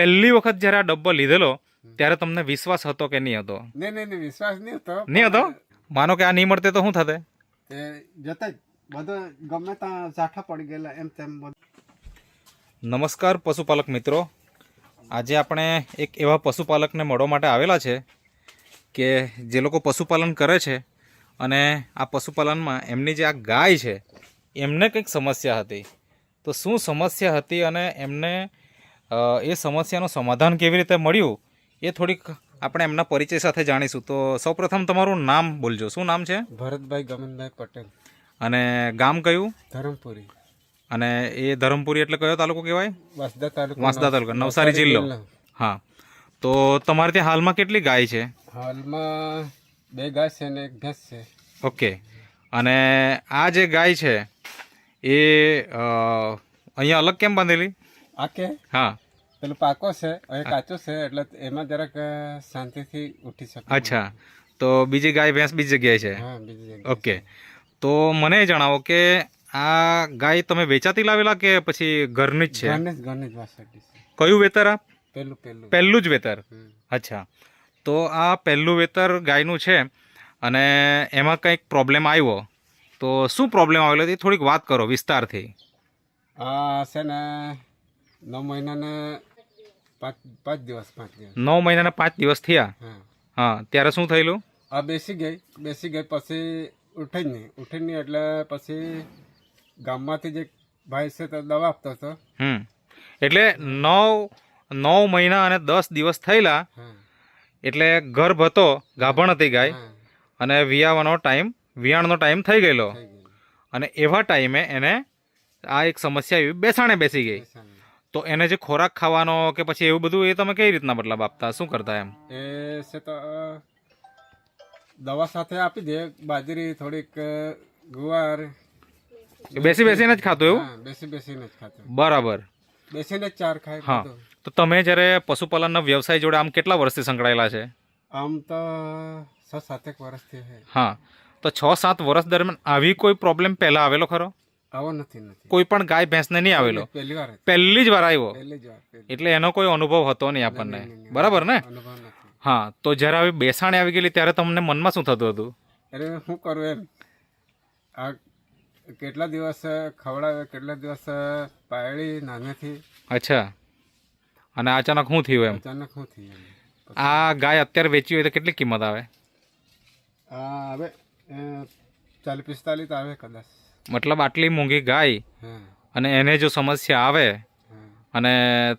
પહેલી વખત જ્યારે આ ડબ્બો લીધેલો ત્યારે તમને વિશ્વાસ હતો કે નહીં હતો? નહીં વિશ્વાસ નહીં હતો. નહીં હતો? માનો કે આ નહીં મળતે તો શું થતે? એ જતા જ બધું ગમે ત્યાં ઝાઠા પડી ગયેલા એમ તેમ બધું. નમસ્કાર પશુપાલક મિત્રો, આજે આપણે એક એવા પશુપાલકને મળવા માટે આવેલા છે કે જે લોકો પશુપાલન કરે છે અને આ પશુપાલનમાં એમની જે આ ગાય છે એમને કંઈક સમસ્યા હતી. તો શું સમસ્યા હતી અને એમને એ સમસ્યાનું સમાધાન કેવી રીતે મળ્યું એ થોડીક આપણે એમના પરિચય સાથે જાણીશું. તો સૌપ્રથમ તમારું નામ બોલજો. શું નામ છે? ભરતભાઈ ગમનભાઈ પટેલ. અને ગામ કયું? ધરમપુરી. અને એ ધરમપુરી એટલે કયો તાલુકો કહેવાય? વાંસદા તાલુકો. વાંસદા તાલુકા, નવસારી જિલ્લો. હા, તો તમારે ત્યાં હાલમાં કેટલી ગાય છે? હાલમાં 2 ગાય છે ને 1 ભેંસ છે. ઓકે. અને આ જે ગાય છે એ અહીંયા અલગ કેમ બાંધેલી? આ કે હા, પેલું પાકો છે હવે કાચો છે એટલે એમાં જરાક શાંતિથી ઉઠી શકે. અચ્છા, તો બીજી ગાય ભેંસ બીજી જગ્યાએ છે? હા, બીજી જગ્યાએ. ઓકે, તો મને એ જણાવો કે આ ગાય તમે વેચાતી લાવેલા કે પછી ઘરની જ છે? ઘરની જ વાસળી છે. કયું વેતર? આ પહેલું જ વેતર? અચ્છા, તો આ પહેલું વેતર ગાયનું છે અને એમાં કંઈક પ્રોબ્લેમ આવ્યો, તો શું પ્રોબ્લેમ આવેલો એ થોડીક વાત કરો વિસ્તારથી. આ છે ને 9 મહિનાને 5 દિવસ 9 મહિનાના 5 દિવસ થયા. હા, ત્યારે શું થયેલું? આ બેસી ગઈ પછી ઉઠે જ નહીં એટલે પછી ગામમાંથી જે ભાઈ છે તો દવા આપતો હતો. એટલે 9 મહિના અને 10 દિવસ થયેલા એટલે ગર્ભ હતો, ગાભણ હતી ગાય અને વિયાણનો ટાઈમ થઈ ગયેલો અને એવા ટાઈમે એને આ એક સમસ્યા એવી બેસાણે બેસી ગઈ. તો એને જે ખોરાક ખાવાનો કે પછી એવું બધું એ તમે કઈ રીતના મતલબ આપતા, શું કરતા? એમ એ છે તો દવા સાથે આપી દે, બાજરી થોડીક, ગુવાર. બેસીને જ ખાતું એવું? બેસીને જ ખાતું. બરાબર, બેસીને જ ચાર ખાય. હા, તો તમે જ્યારે પશુપાલનના વ્યવસાય જોડે આમ કેટલા વર્ષથી સંકળાયેલા છે? આમ તો 6-7 વર્ષથી છે. હા, તો 6-7 વર્ષ દરમિયાન આવી કોઈ પ્રોબ્લેમ પહેલા આવેલો ખરો? આવો નથી. કોઈ પણ ગાય ભેંસને નહીં આવેલો? પહેલી જ વાર આવ્યો. એટલે એનો કોઈ અનુભવ હતો નહીં આપણને, બરાબર ને? હા, તો જ્યારે આવી બેસાણે આવી ગયેલી ત્યારે તમને મનમાં શું થતું હતું? અરે શું કરું એમ, આ કેટલા દિવસ ખવડાવે, કેટલા દિવસ પાયડી નાનેથી. અચ્છા, અને અચાનક શું થયું એમ? અચાનક શું થયું? આ ગાય અત્યારે વેચી હોય તો કેટલી કિંમત આવે? હવે 40-45 આવે કદાચ. મતલબ આટલી મોંઘી ગાય અને એને જો સમસ્યા આવે અને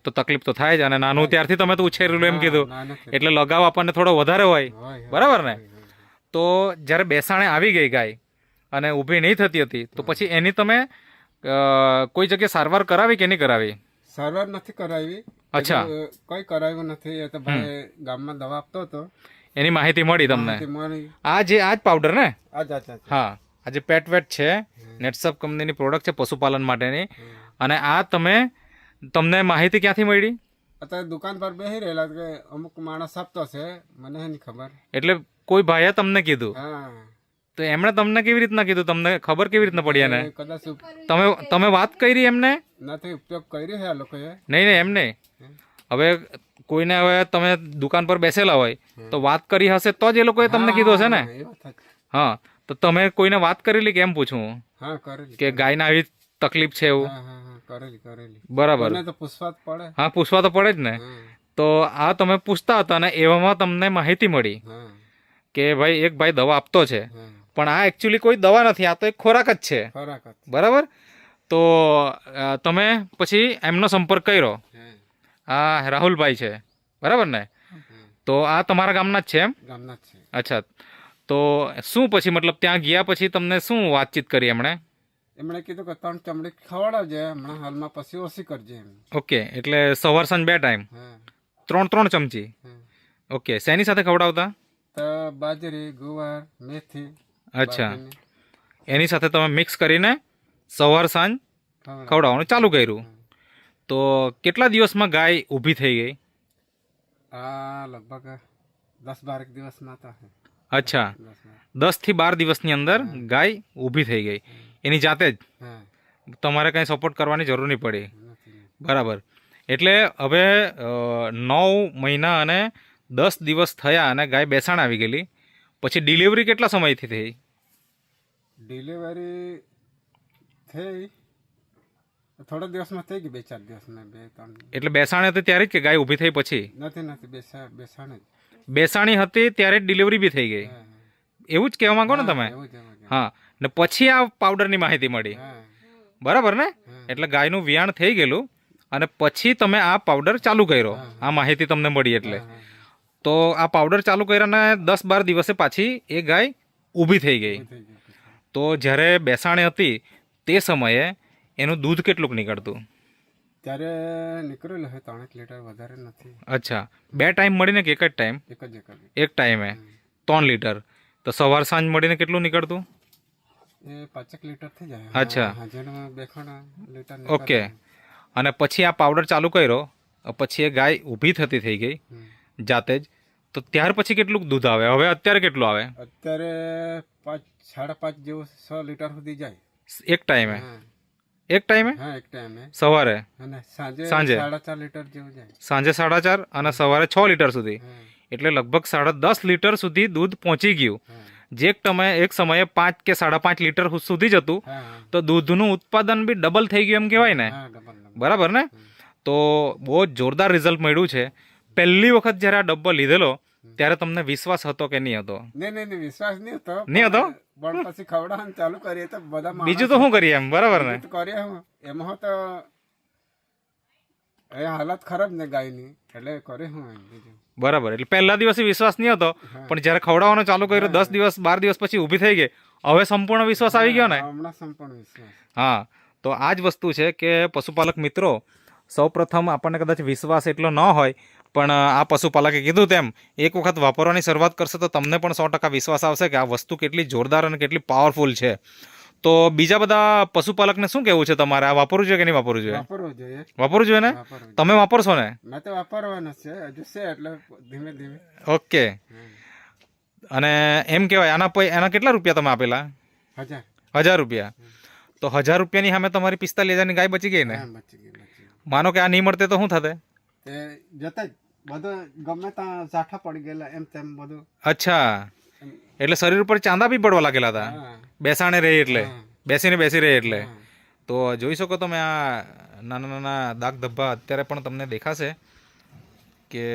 તો તકલીફ તો થાય જ. અને નાનું ત્યારથી તમે તો ઉછેરેલું એમ કીધું એટલે લગાવ આપણને થોડો વધારે હોય, બરાબર ને? તો જ્યારે બેસાણે આવી ગઈ ગાય અને ઊભી નહીં થતી હતી તો પછી એની તમે કોઈ જગ્યાએ સારવાર કરાવી કે નહીં કરાવી? સારવાર નથી કરાવી. અચ્છા, કોઈ કરાવ્યું નથી. એ તો ભાઈ ગામમાં દવા આપતો હતો, એની માહિતી મળી તમને? આ જ પાવડર ને? હા, આ જે પેટ વેટ છે, નેટસપ કંપનીની પ્રોડક્ટ છે પશુપાલન માટેની. અને આ તમને માહિતી ક્યાંથી મળી? અત્યારે દુકાન પર બેસી રહેલા કે અમુક માણસ આપતો છે, મને નહીં ખબર. એટલે કોઈ ભાઈએ તમને કીધું? હા. તો એમણે તમને કેવી રીતના કીધું? તમને ખબર કેવી રીતના પડી? એને કદાચ તમે વાત કરી એમને? નથી ઉપયોગ કરી છે આ લોકોએ. નહીં એમ નહીં. હવે કોઈને હવે તમે દુકાન પર બેસેલા હોય તો વાત કરી હશે તો જ એ લોકોએ તમને કીધું હશે ને? હા, તો તમે કોઈને વાત કરેલી કે એમ પૂછું કે ગાયના આવી તકલીફ છે એવું? બરાબર, હા, પૂછવા તો પડે જ ને. તો આ તમે પૂછતા હતા ને એવામાં તમને માહિતી મળી કે ભાઈ એક ભાઈ દવા આપતો છે, પણ આ એકચ્યુઅલી કોઈ દવા નથી, આ તો એક ખોરાક જ છે, બરાબર? તો તમે પછી એમનો સંપર્ક કર્યો. આ રાહુલભાઈ છે, બરાબર ને? તો આ તમારા ગામના જ છે એમ? ગામના જ છે. અચ્છા, તો શું પછી મતલબ ત્યાં ગયા પછી તમને શું વાતચીત કરી એમણે કીધું કે 3 ચમડી ખવડાવજે હમણાં હાલમાં, પછી ઓછી કરજે એમ. ઓકે, એટલે સવાર સાંજ 2 ટાઈમ 3 ચમચી. ઓકે, શેની સાથે ખવડાવતા? તો બાજરી, ગુવાર, મેથી. અચ્છા, એની સાથે તમે મિક્સ કરીને સવાર સાંજ ખવડાવવાનું ચાલુ કર્યું. તો કેટલા દિવસમાં ગાય ઊભી થઈ ગઈ? લગભગ 10-12 દિવસમાં તો. અચ્છા, 10 થી 12 દિવસની અંદર ગાય ઊભી થઈ ગઈ એની જાતે જ? તમારે કંઈ સપોર્ટ કરવાની જરૂર નહીં પડી, બરાબર? એટલે હવે 9 મહિના અને 10 દિવસ થયા અને ગાય બેસાણ આવી ગયેલી, પછી ડિલિવરી કેટલા સમયથી થઈ? ડિલિવરી થઈ થોડા દિવસમાં થઈ ગઈ, 2-4 દિવસમાં, 2-3. એટલે બેસાણ હતી ત્યારે જ કે ગાય ઊભી થઈ પછી? નથી બેસાણે જ. બેસાણી હતી ત્યારે જ ડિલિવરી બી થઈ ગઈ, હા, એવું જ કહેવા માંગો ને તમે? એવું જ, એવું જ. હા, ને પછી આ પાવડરની માહિતી મળી, હા, બરાબર ને? હા. એટલે ગાયનું વિયાણ થઈ ગયેલું અને પછી તમે આ પાવડર ચાલુ કર્યો, આ માહિતી તમને મળી એટલે. હા, હા. તો આ પાવડર ચાલુ કર્યાના 10-12 દિવસે પાછી એ ગાય ઊભી થઈ ગઈ. એવું થઈ ગયું. તો જ્યારે બેસાણે હતી તે સમયે એનું દૂધ કેટલુંક નીકળતું? ત્યારે નીકળેલું હે 3 લીટર, વધારે નથી. અચ્છા, 2 ટાઈમ મળીને કે એક જ ટાઈમ? એક જ. એક ટાઈમે 3 લીટર. તો સવાર સાંજ મળીને કેટલું નીકળતું? એ 5 લીટર થઈ જાય. અચ્છા. હાજરમાં 2 લીટર. ઓકે. અને પછી આ પાવડર ચાલુ કર્યો, પછી એ ગાય ઊભી થતી થઈ ગઈ જાતે જ, તો ત્યાર પછી કેટલું દૂધ આવે? હવે અત્યારે કેટલું આવે? અત્યારે 5-5.5 જેવું 6 લીટર સુધી જાય. એક ટાઈમે? હા, એક ટાઈમે? હા, એક ટાઈમે. સવારે? અને સાંજે સાંજે? 4.5 લીટર જેવું જાય. સાંજે 4.5 અને સવારે 6 લીટર સુધી, હા, એટલે લગભગ 10.5 લીટર સુધી દૂધ પહોંચી ગયું. હા, જે એક સમયે 5 કે 5.5 લીટર સુધી જતું, હા, તો દૂધનું ઉત્પાદન બી ડબલ થઈ ગયું એમ કહેવાય ને? હા, ડબલ. બરાબર ને? તો બહુ જ જોરદાર રિઝલ્ટ મળ્યું છે. પહેલી વખત જ્યારે આ ડબ્બો લીધેલો ત્યારે તમને વિશ્વાસ હતો કે નહીં હતો? નહીં, વિશ્વાસ નહીં હતો. નહીં હતો? પણ પછી ખવડાવવાનું ચાલુ કરીએ તો બધા માણસ બીજું તો શું કરીએ એમ, બરાબર ને? બીજું તો કરીએ હું. એમાં તો એ હાલત ખરાબ ને ગાયની, એટલે કરે હું એમ બીજું. બરાબર, એટલે પહેલા દિવસે વિશ્વાસ નહીં હતો, પણ જ્યારે ખવડાવવાનું ચાલુ કર્યું 10 દિવસ 12 દિવસ પછી ઊભી થઈ ગઈ, હવે સંપૂર્ણ વિશ્વાસ આવી ગયો ને? હમણાં સંપૂર્ણ વિશ્વાસ. હા, તો આ જ વસ્તુ છે કે પશુપાલક મિત્રો, સૌપ્રથમ આપણને કદાચ વિશ્વાસ એટલો ન હોય, પણ આ પશુપાલકે કીધું તેમ એક વખત વાપરવાની શરૂઆત કરશે તો તમને પણ 100% વિશ્વાસ આવશે કે આ વસ્તુ કેટલી જોરદાર અને કેટલી પાવરફુલ છે. તો બીજા બધા પશુપાલકને શું કહેવું છે તમારે? આ વાપરવું જોઈએ કે નહીં વાપરવું જોઈએ? વાપરવું જોઈએ. વાપરવું જોઈએ ને? વાપરવું. તમે વાપરશો ને? મેં તો વાપરવાનું છે, હજુ છે એટલે ધીમે ધીમે. ઓકે. અને એમ કહેવાય એના કેટલા રૂપિયા તમે આપેલા? 1000. 1000 રૂપિયા. તો 1000 રૂપિયાની સામે તમારી 45,000ની ગાય બચી ગઈ ને? હા, બચી ગઈ. માનો કે આ નહીં મળતે તો શું થતે? તે જતા જ બધું ગમે ત્યાં ઝાઠા પડી ગયેલા, એમ તેમ બધું. અચ્છા, એટલે શરીર ઉપર ચાંદા બી પડવા લાગેલા હતા હા, બેસાણે રહી એટલે, હા. બેસી રહી એટલે. હા. તો જોઈ શકો તમે આ નાના દાગ ધબ્બા અત્યારે પણ તમને દેખાશે કે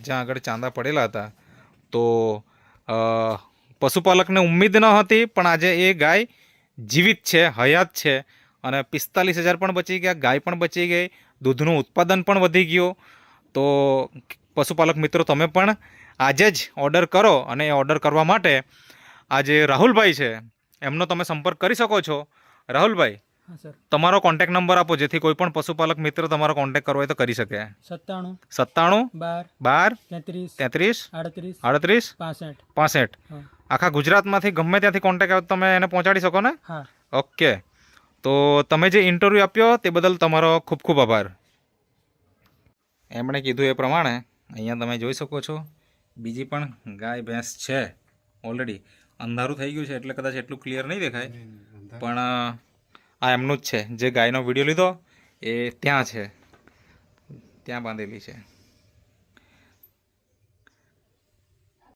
જ્યાં આગળ ચાંદા પડેલા હતા. તો પશુપાલકને ઉમ્મીદ ન હતી, પણ આજે એ ગાય જીવિત છે, હયાત છે, અને 45,000 પણ બચી ગયા, ગાય પણ બચી ગઈ, દૂધનું ઉત્પાદન પણ વધી ગયું. તો પશુપાલક મિત્રો, તમે પણ આજે જ ઓર્ડર કરો, અને એ ઓર્ડર કરવા માટે આજે રાહુલભાઈ છે એમનો તમે સંપર્ક કરી શકો છો. રાહુલભાઈ, હા સર. તમારો કોન્ટેક્ટ નંબર આપો જેથી કોઈ પણ પશુપાલક મિત્ર તમારો કોન્ટેક્ટ કરવો હોય તો કરી શકે. 97 97 12 12 33 33 38 38 65. 65. હા. આખા ગુજરાતમાંથી ગમે ત્યાંથી કોન્ટેક્ટ આવે તમે એને પહોંચાડી શકો ને? હા. ઓકે. તો તમે જે ઇન્ટરવ્યૂ આપ્યો તે બદલ તમારો ખૂબ ખૂબ આભાર. એમણે કીધું એ પ્રમાણે અહીંયા તમે જોઈ શકો છો બીજી પણ ગાય ભેંસ છે. ઓલરેડી અંધારું થઈ ગયું છે એટલે કદાચ એટલું ક્લિયર નહીં દેખાય, પણ આ એમનું જ છે જે ગાયનો વિડીયો લીધો એ ત્યાં છે, ત્યાં બાંધેલી છે.